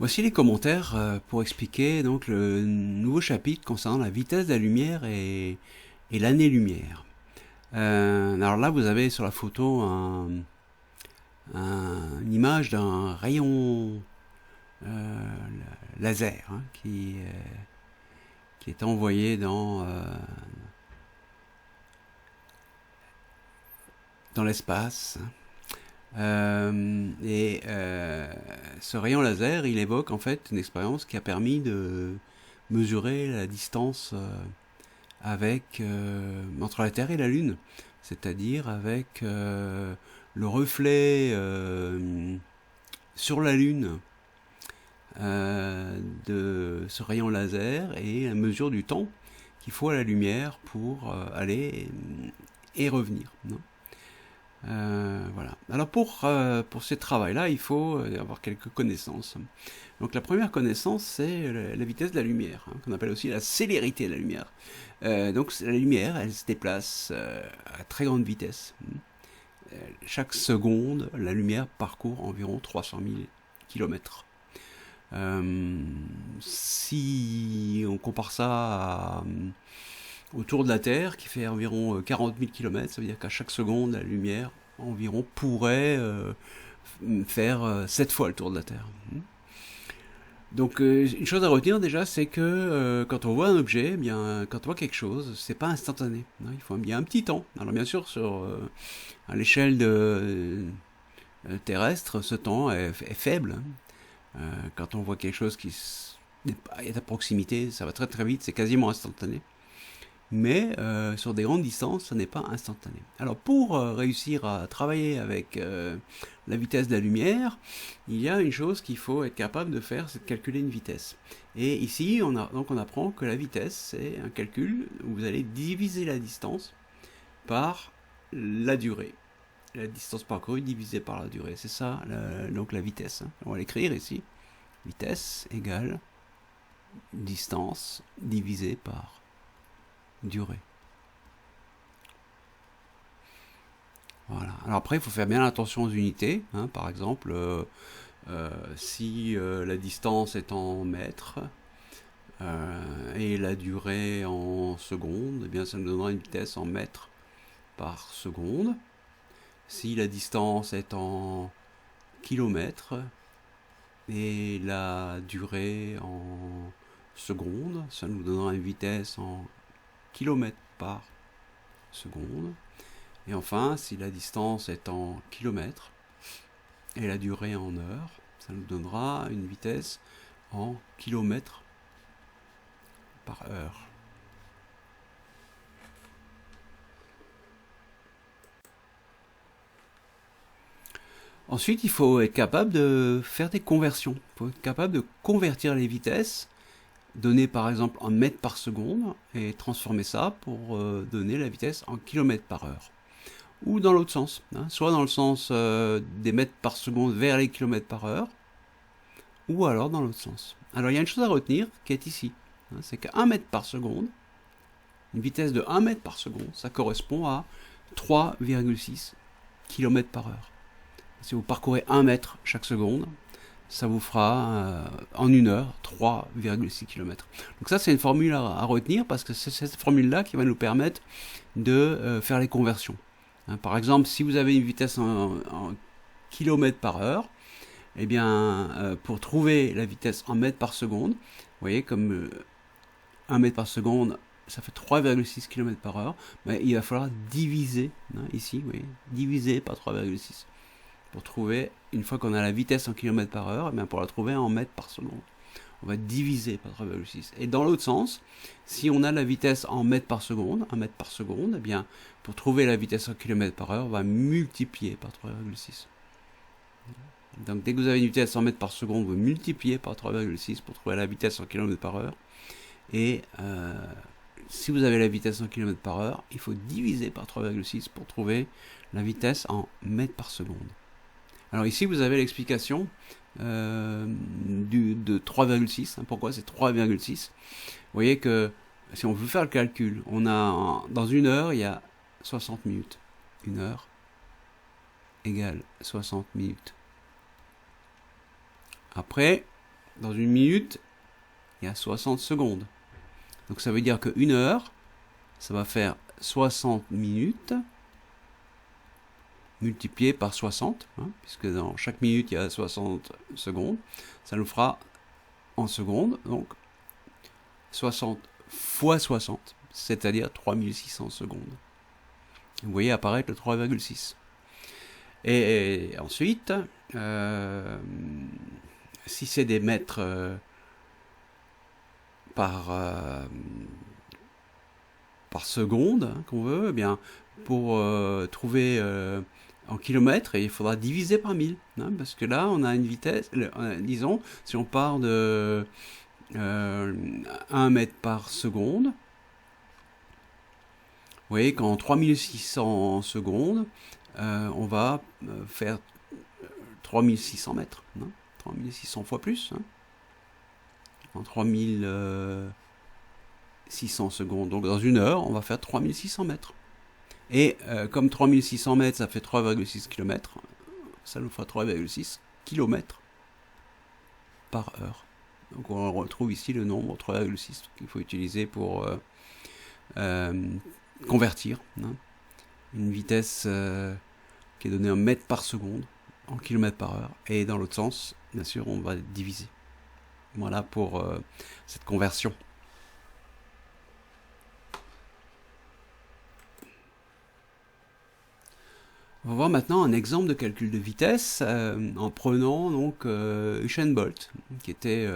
Voici les commentaires pour expliquer donc le nouveau chapitre concernant la vitesse de la lumière et l'année-lumière. Alors là, vous avez sur la photo une image d'un rayon laser qui est envoyé dans l'espace. Ce rayon laser, il évoque en fait une expérience qui a permis de mesurer la distance entre la Terre et la Lune, c'est-à-dire avec le reflet sur la Lune de ce rayon laser et la mesure du temps qu'il faut à la lumière pour aller et revenir. Non voilà. Alors pour ce travail-là, il faut avoir quelques connaissances. Donc la première connaissance, c'est la vitesse de la lumière, qu'on appelle aussi la célérité de la lumière. Donc la lumière, elle se déplace à très grande vitesse. Chaque seconde, la lumière parcourt environ 300 000 km. Si on compare ça autour de la Terre, qui fait environ 40 000 km, ça veut dire qu'à chaque seconde, la lumière environ pourrait faire 7 fois le tour de la Terre. Donc une chose à retenir déjà, c'est que quand on voit un objet, eh bien, quand on voit quelque chose, c'est pas instantané. Il faut bien un petit temps. Alors bien sûr, à l'échelle terrestre, ce temps est faible. Quand on voit quelque chose qui est à proximité, ça va très très vite, c'est quasiment instantané. Mais sur des grandes distances, ça n'est pas instantané. Alors pour réussir à travailler avec la vitesse de la lumière, il y a une chose qu'il faut être capable de faire, c'est de calculer une vitesse. Et ici, on apprend que la vitesse, c'est un calcul où vous allez diviser la distance par la durée. La distance parcourue divisée par la durée. C'est ça, donc la vitesse. On va l'écrire ici. Vitesse égale distance divisée par durée. Voilà. Alors après, il faut faire bien attention aux unités. Par exemple, si la distance est en mètres et la durée en secondes, eh bien ça nous donnera une vitesse en mètres par seconde. Si la distance est en kilomètres et la durée en secondes, ça nous donnera une vitesse en kilomètres par seconde. Et enfin, si la distance est en kilomètres et la durée en heures, ça nous donnera une vitesse en kilomètres par heure. Ensuite, il faut être capable de faire des conversions. Il faut être capable de convertir les vitesses, donner par exemple en mètres par seconde, et transformer ça pour donner la vitesse en kilomètres par heure. Ou dans l'autre sens, soit dans le sens des mètres par seconde vers les kilomètres par heure, ou alors dans l'autre sens. Alors il y a une chose à retenir qui est ici, c'est qu'un mètre par seconde, une vitesse de 1 mètre par seconde, ça correspond à 3,6 km par heure. Si vous parcourez 1 mètre chaque seconde, ça vous fera en une heure 3,6 km. Donc ça, c'est une formule à retenir parce que c'est cette formule-là qui va nous permettre de faire les conversions. Par exemple, si vous avez une vitesse en km par heure, eh bien, pour trouver la vitesse en mètres par seconde, vous voyez, comme 1 mètre par seconde, ça fait 3,6 km par heure, mais il va falloir diviser, ici, vous voyez, diviser par 3,6 pour trouver, une fois qu'on a la vitesse en km par heure, eh bien pour la trouver en mètres par seconde. On va diviser par 3,6. Et dans l'autre sens, si on a la vitesse en mètres par seconde, 1 mètre par seconde, eh bien pour trouver la vitesse en km par heure, on va multiplier par 3,6. Donc dès que vous avez une vitesse en mètres par seconde, vous multipliez par 3,6 pour trouver la vitesse en km par heure. Et si vous avez la vitesse en km par heure, il faut diviser par 3,6 pour trouver la vitesse en mètres par seconde. Alors ici, vous avez l'explication de 3,6. Pourquoi c'est 3,6 ? Vous voyez que si on veut faire le calcul, on a dans une heure, il y a 60 minutes. Une heure égale 60 minutes. Après, dans une minute, il y a 60 secondes. Donc ça veut dire que 1 heure, ça va faire 60 minutes multiplié par 60, hein, puisque dans chaque minute il y a 60 secondes. Ça nous fera en secondes, donc 60 fois 60, c'est-à-dire 3600 secondes. Vous voyez apparaître le 3,6. Et ensuite, si c'est des mètres par seconde, hein, qu'on veut, eh bien, pour trouver en kilomètres, il faudra diviser par 1000, hein, parce que là, on a une vitesse, disons, si on part de 1 mètre par seconde, vous voyez qu'en 3600 secondes, on va faire 3600 mètres, hein, 3600 fois plus, hein, en 3600 secondes. Donc dans 1 heure, on va faire 3600 mètres. Et comme 3600 mètres, ça fait 3,6 km, ça nous fera 3,6 km par heure. Donc on retrouve ici le nombre 3,6 qu'il faut utiliser pour convertir, hein, une vitesse qui est donnée en mètres par seconde en kilomètres par heure. Et dans l'autre sens, bien sûr, on va diviser. Voilà pour cette conversion. On va voir maintenant un exemple de calcul de vitesse en prenant donc Usain Bolt, qui était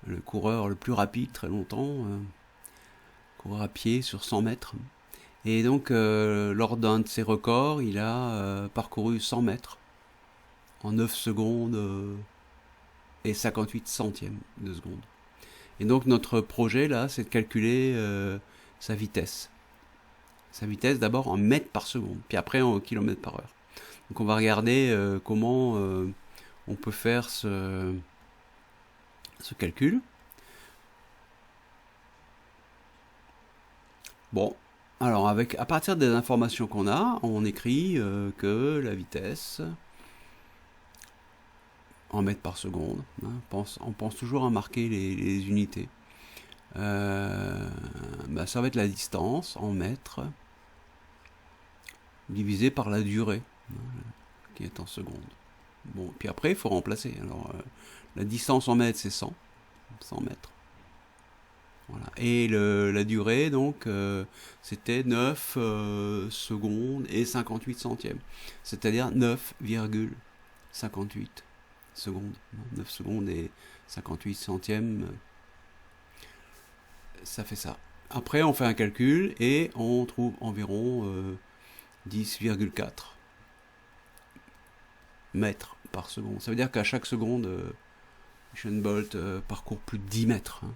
le coureur le plus rapide très longtemps, coureur à pied sur 100 mètres. Et donc lors d'un de ses records, il a parcouru 100 mètres en 9 secondes et 58 centièmes de seconde. Et donc notre projet là, c'est de calculer sa vitesse. Sa vitesse d'abord en mètres par seconde, puis après en kilomètres par heure. Donc on va regarder comment on peut faire ce calcul. Bon, alors à partir des informations qu'on a, on écrit que la vitesse en mètres par seconde, hein, on pense toujours à marquer les unités. Ça va être la distance en mètres divisé par la durée, hein, qui est en secondes. Bon, puis après, il faut remplacer. Alors, la distance en mètres, c'est 100 mètres. Voilà. Et la durée, donc, c'était 9 secondes et 58 centièmes. C'est-à-dire 9,58 secondes. 9 secondes et 58 centièmes, ça fait ça. Après, on fait un calcul et on trouve environ 10,4 mètres par seconde. Ça veut dire qu'à chaque seconde, Usain Bolt parcourt plus de 10 mètres. Hein.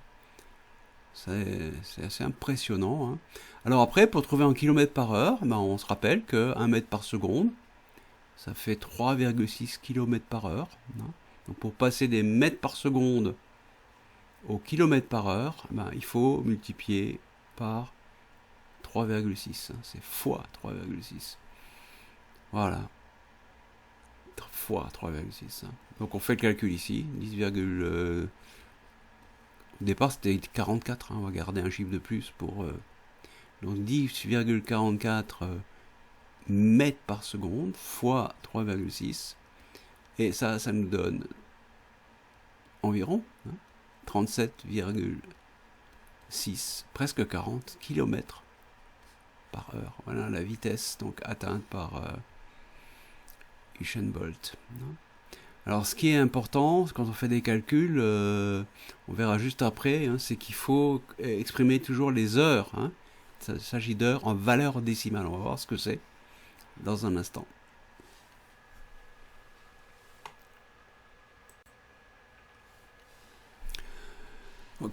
C'est assez impressionnant. Hein. Alors après, pour trouver en kilomètres par heure, on se rappelle que 1 mètre par seconde, ça fait 3,6 km par heure. Hein. Donc pour passer des mètres par seconde au kilomètre par heure, il faut multiplier par 3,6. Hein. C'est fois 3,6. Voilà. Fois 3,6. Hein. Donc on fait le calcul ici. 10, au départ c'était 44. Hein. On va garder un chiffre de plus pour... donc 10,44 mètres par seconde fois 3,6. Et ça nous donne environ 37,6, presque 40 km par heure. Voilà la vitesse donc atteinte par Usain Bolt. Alors ce qui est important quand on fait des calculs, on verra juste après, hein, c'est qu'il faut exprimer toujours les heures. Hein. Il s'agit d'heures en valeur décimale. On va voir ce que c'est dans un instant.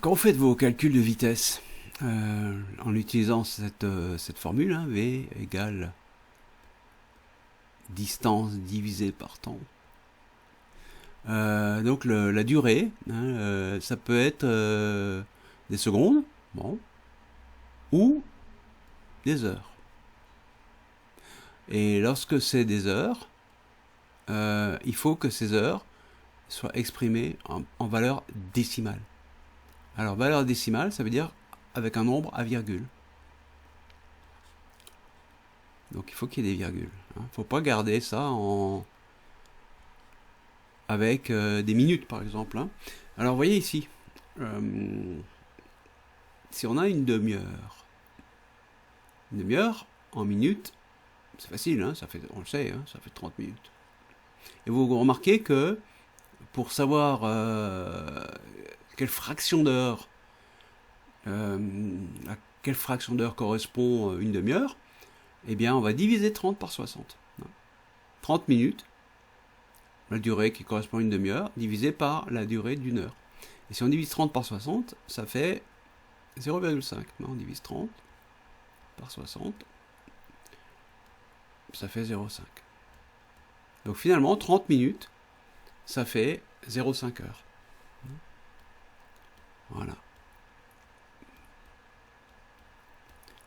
Quand vous faites vos calculs de vitesse, en utilisant cette formule, hein, V égale distance divisée par temps, donc la durée, hein, ça peut être des secondes, bon, ou des heures. Et lorsque c'est des heures, il faut que ces heures soit exprimé en valeur décimale. Alors, valeur décimale, ça veut dire avec un nombre à virgule. Donc, il faut qu'il y ait des virgules. Il ne faut pas garder ça avec des minutes, par exemple. Alors, vous voyez ici, si on a une demi-heure en minutes, c'est facile, ça fait, on le sait, ça fait 30 minutes. Et vous remarquez que pour savoir quelle fraction d'heure à quelle fraction d'heure correspond une demi-heure, eh bien on va diviser 30 par 60. 30 minutes, la durée qui correspond à une demi-heure, divisée par la durée d'une heure. Et si on divise 30 par 60, ça fait 0,5. On divise 30 par 60, ça fait 0,5. Donc finalement, 30 minutes, ça fait 0,5 heures. Voilà.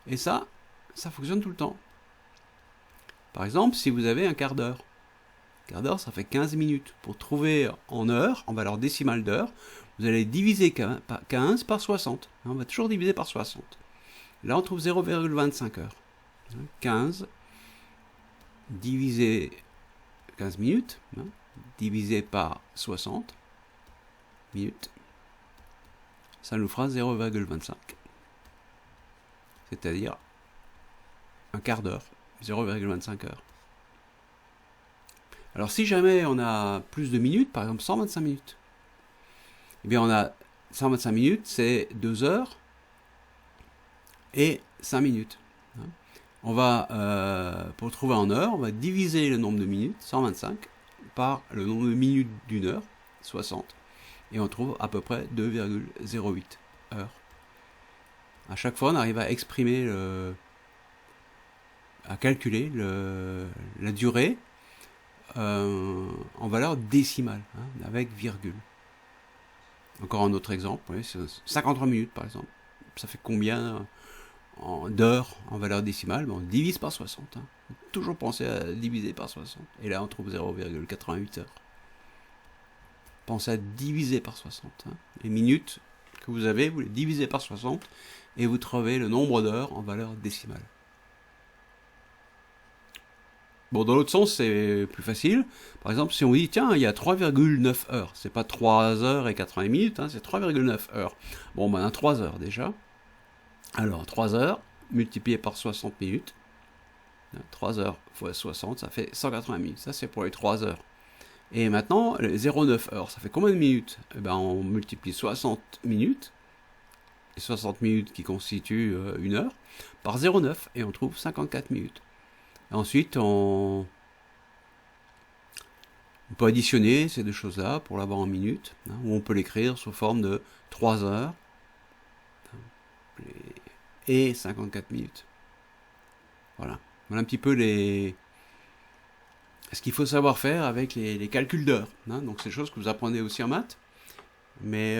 Et ça fonctionne tout le temps. Par exemple, si vous avez un quart d'heure, ça fait 15 minutes. Pour trouver en heure, en valeur décimale d'heure, vous allez diviser 15 par 60. On va toujours diviser par 60. Là, on trouve 0,25 heures. 15 divisé 15 minutes, divisé par 60 minutes, ça nous fera 0,25. C'est-à-dire un quart d'heure, 0,25 heures. Alors si jamais on a plus de minutes, par exemple 125 minutes, eh bien on a 125 minutes, c'est 2 heures et 5 minutes. On va, pour trouver en heure, on va diviser le nombre de minutes, 125, par le nombre de minutes d'une heure, 60, et on trouve à peu près 2,08 heures. À chaque fois, on arrive à exprimer, à calculer la durée en valeur décimale, avec virgule. Encore un autre exemple, 53 minutes par exemple. Ça fait combien d'heures en valeur décimale? On divise par 60. Toujours penser à diviser par 60. Et là, on trouve 0,88 heures. Pensez à diviser par 60. Les minutes que vous avez, vous les divisez par 60 et vous trouvez le nombre d'heures en valeur décimale. Bon, dans l'autre sens, c'est plus facile. Par exemple, si on dit, tiens, il y a 3,9 heures. C'est pas 3 heures et 80 minutes, c'est 3,9 heures. Bon, ben, on a 3 heures déjà. Alors, 3 heures multiplié par 60 minutes. 3 heures fois 60, ça fait 180 minutes. Ça, c'est pour les 3 heures. Et maintenant, les 0,9 heures, ça fait combien de minutes? Eh ben, on multiplie 60 minutes, les 60 minutes qui constituent une heure, par 0,9, et on trouve 54 minutes. Et ensuite, on peut additionner ces deux choses-là pour l'avoir en minutes, ou on peut l'écrire sous forme de 3 heures et 54 minutes. Voilà. Voilà un petit peu ce qu'il faut savoir faire avec les calculs d'heures. Donc c'est des choses que vous apprenez aussi en maths. Mais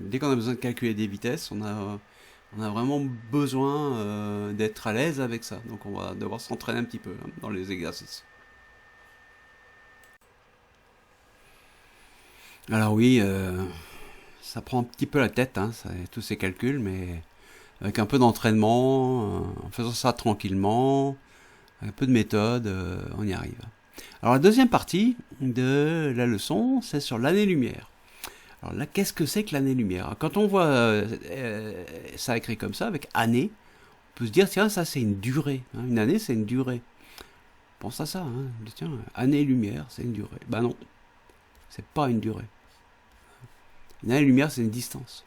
dès qu'on a besoin de calculer des vitesses, on a vraiment besoin d'être à l'aise avec ça. Donc on va devoir s'entraîner un petit peu dans les exercices. Alors oui, ça prend un petit peu la tête, tous ces calculs, mais avec un peu d'entraînement, en faisant ça tranquillement, un peu de méthode, on y arrive. Alors la deuxième partie de la leçon, c'est sur l'année-lumière. Alors là, qu'est-ce que c'est que l'année-lumière? Quand on voit ça écrit comme ça, avec année, on peut se dire, tiens, ça c'est une durée. Une année, c'est une durée. Pense à ça, tiens, année-lumière, c'est une durée. Ben non, c'est pas une durée. Une année-lumière, c'est une distance.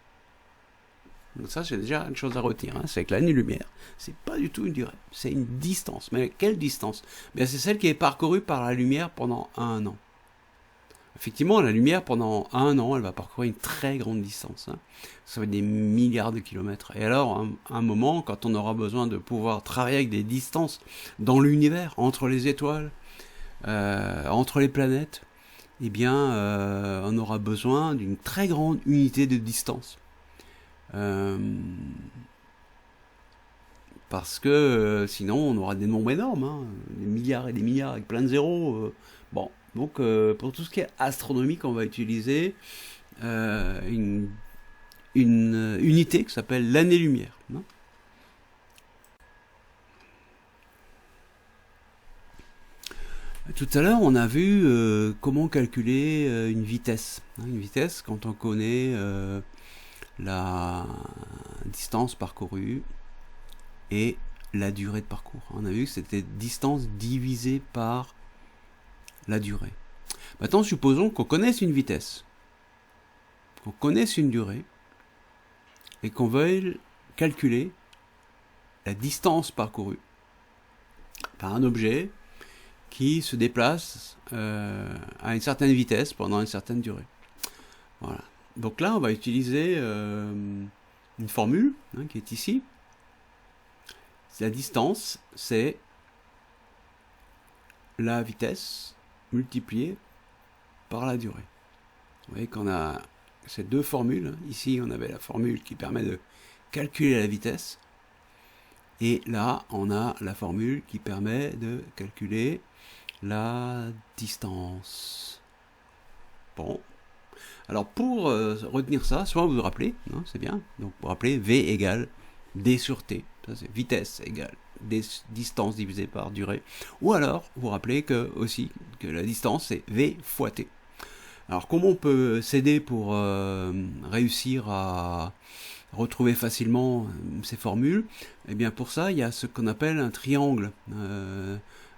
Donc ça, c'est déjà une chose à retenir. C'est que l'année-lumière, c'est pas du tout une durée. C'est une distance. Mais quelle distance? Bien, c'est celle qui est parcourue par la lumière pendant 1 an. Effectivement, la lumière, pendant 1 an, elle va parcourir une très grande distance. Ça va être des milliards de kilomètres. Et alors, à un moment, quand on aura besoin de pouvoir travailler avec des distances dans l'univers, entre les étoiles, entre les planètes, eh bien, on aura besoin d'une très grande unité de distance. Parce que sinon, on aura des nombres énormes, des milliards et des milliards avec plein de zéros. Bon, Donc pour tout ce qui est astronomique, on va utiliser une unité qui s'appelle l'année-lumière. Hein. Tout à l'heure, on a vu comment calculer une vitesse. Hein, une vitesse, quand on connaît la distance parcourue et la durée de parcours. On a vu que c'était distance divisée par la durée. Maintenant, supposons qu'on connaisse une vitesse, qu'on connaisse une durée, et qu'on veuille calculer la distance parcourue par un objet qui se déplace à une certaine vitesse pendant une certaine durée. Voilà. Donc là, on va utiliser une formule hein, qui est ici. La distance, c'est la vitesse multipliée par la durée. Vous voyez qu'on a ces deux formules. Ici, on avait la formule qui permet de calculer la vitesse. Et là, on a la formule qui permet de calculer la distance. Bon. Alors, pour retenir ça, soit vous vous rappelez, hein, c'est bien. Donc, vous rappelez V égale D sur T. Ça, c'est vitesse égale distance divisée par durée. Ou alors, vous rappelez aussi que la distance, c'est V fois T. Alors, comment on peut s'aider pour réussir à retrouver facilement ces formules? Eh bien, pour ça, il y a ce qu'on appelle un triangle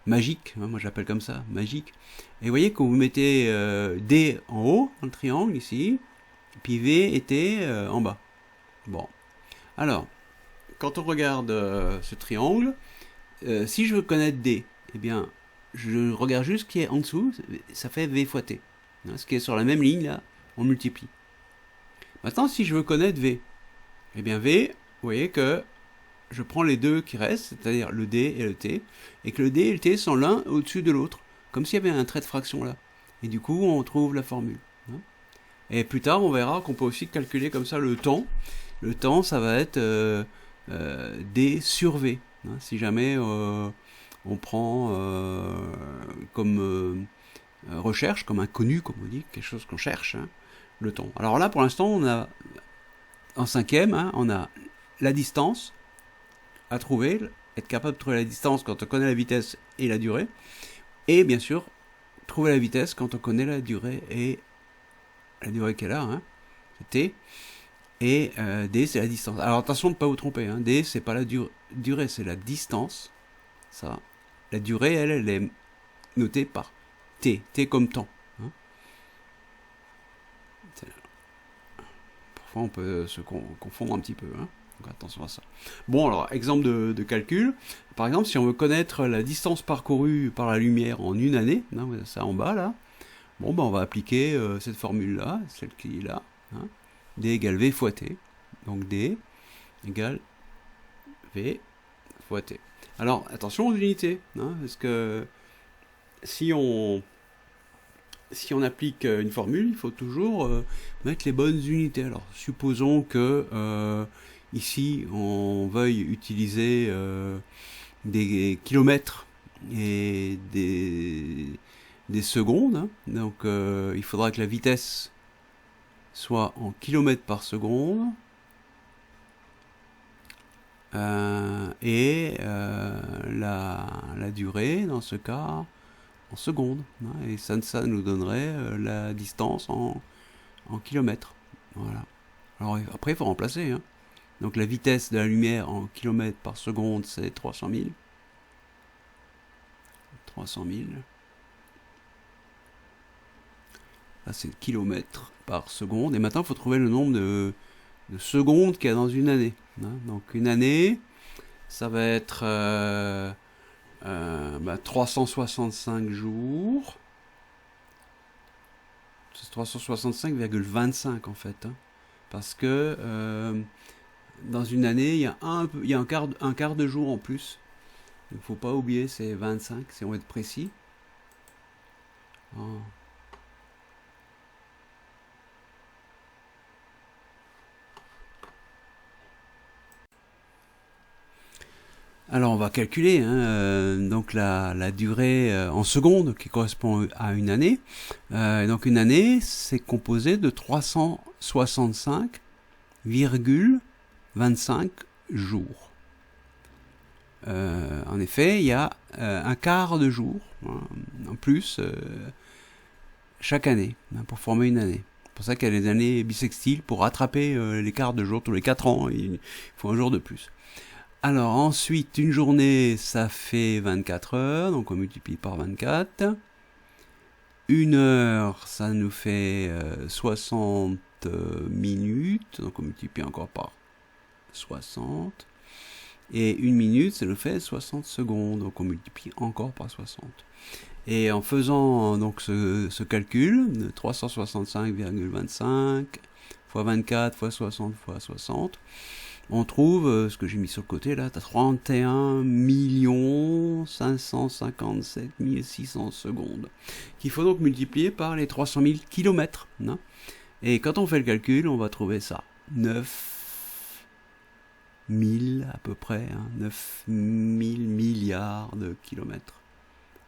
magique. Moi, je l'appelle comme ça, magique. Et vous voyez que vous mettez D en haut, dans le triangle, ici, puis V et T en bas. Bon. Alors, quand on regarde ce triangle, si je veux connaître D, eh bien, je regarde juste ce qui est en dessous, ça fait V fois T. Ce qui est sur la même ligne, là, on multiplie. Maintenant, si je veux connaître V, eh bien V, vous voyez que je prends les deux qui restent, c'est-à-dire le D et le T, et que le D et le T sont l'un au-dessus de l'autre, comme s'il y avait un trait de fraction là. Et du coup, on trouve la formule. Et plus tard, on verra qu'on peut aussi calculer comme ça le temps. Le temps, ça va être D sur V. Si jamais on prend comme recherche, comme inconnu, comme on dit, quelque chose qu'on cherche, hein, le temps. Alors là, pour l'instant, on a en cinquième, hein, on a la distance à trouver, être capable de trouver la distance quand on connaît la vitesse et la durée, et bien sûr, trouver la vitesse quand on connaît la durée et la durée qu'elle a, hein, c'est T, et D, c'est la distance. Alors attention de ne pas vous tromper, hein, D, c'est pas la durée, c'est la distance, ça. La durée, elle est notée par T, T comme temps. Hein. Parfois, on peut se confondre un petit peu, hein. Donc attention à ça. Bon, alors, exemple de calcul. Par exemple, si on veut connaître la distance parcourue par la lumière en une année, hein, ça en bas, là, bon, ben, on va appliquer cette formule-là, celle qui est là. Hein. D égale V fois T. Donc D égale V fois T. Alors, attention aux unités, hein, parce que si on applique une formule, il faut toujours mettre les bonnes unités. Alors, supposons que ici, on veuille utiliser des kilomètres et des secondes. Hein. Donc, il faudra que la vitesse soit en kilomètres par seconde. Et la durée, dans ce cas, en secondes. Hein, et ça nous donnerait la distance en kilomètres. Voilà. Alors après, il faut remplacer. Hein. Donc la vitesse de la lumière en kilomètres par seconde, c'est 300 000. 300 000. Là, c'est kilomètres par seconde. Et maintenant, il faut trouver le nombre de secondes qu'il y a dans une année. Hein. Donc une année, ça va être 365 jours. C'est 365,25 en fait. Hein. Parce que dans une année, il y a un quart de jour en plus. Il ne faut pas oublier, c'est 25 si on veut être précis. Oh. Alors on va calculer donc la durée en secondes qui correspond à une année. Donc une année, c'est composé de 365,25 jours. En effet, il y a un quart de jour en plus chaque année pour former une année. C'est pour ça qu'il y a les années bissextiles pour rattraper les quarts de jour tous les 4 ans. Il faut un jour de plus. Alors ensuite, une journée, ça fait 24 heures, donc on multiplie par 24. Une heure, ça nous fait 60 minutes, donc on multiplie encore par 60. Et une minute, ça nous fait 60 secondes, donc on multiplie encore par 60. Et en faisant donc ce calcul de 365,25 fois 24 fois 60 fois 60, on trouve ce que j'ai mis sur le côté là, 31 557 600 secondes, qu'il faut donc multiplier par les 300 000 kilomètres. Et quand on fait le calcul, on va trouver ça, 9 000 à peu près, 9 000 milliards de kilomètres.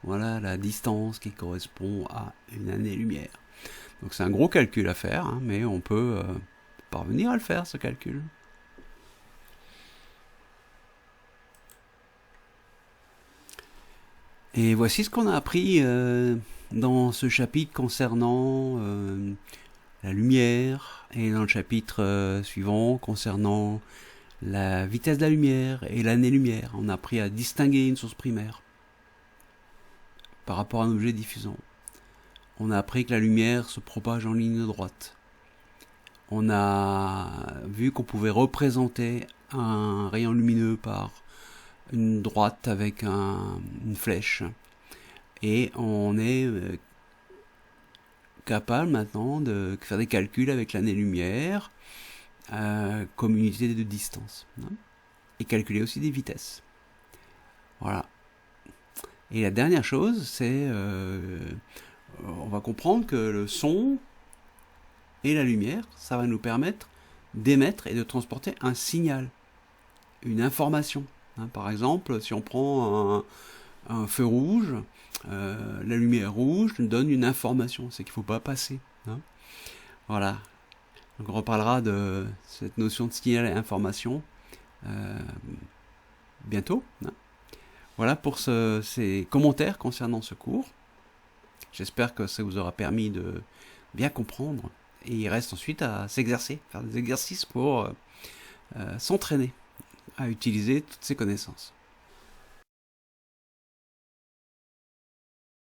Voilà la distance qui correspond à une année-lumière. Donc c'est un gros calcul à faire, mais on peut parvenir à le faire, ce calcul. Et voici ce qu'on a appris dans ce chapitre concernant la lumière, et dans le chapitre suivant concernant la vitesse de la lumière et l'année-lumière. On a appris à distinguer une source primaire par rapport à un objet diffusant. On a appris que la lumière se propage en ligne droite. On a vu qu'on pouvait représenter un rayon lumineux par une droite avec une flèche. Et on est capable maintenant de faire des calculs avec l'année-lumière comme unité de distance. Et calculer aussi des vitesses. Voilà. Et la dernière chose, c'est on va comprendre que le son et la lumière, ça va nous permettre d'émettre et de transporter un signal, une information. Par exemple, si on prend un feu rouge, la lumière rouge nous donne une information, c'est qu'il ne faut pas passer. Voilà. Donc on reparlera de cette notion de signal et information bientôt. Voilà pour ces commentaires concernant ce cours. J'espère que ça vous aura permis de bien comprendre. Et il reste ensuite à s'exercer, faire des exercices pour s'entraîner à utiliser toutes ces connaissances.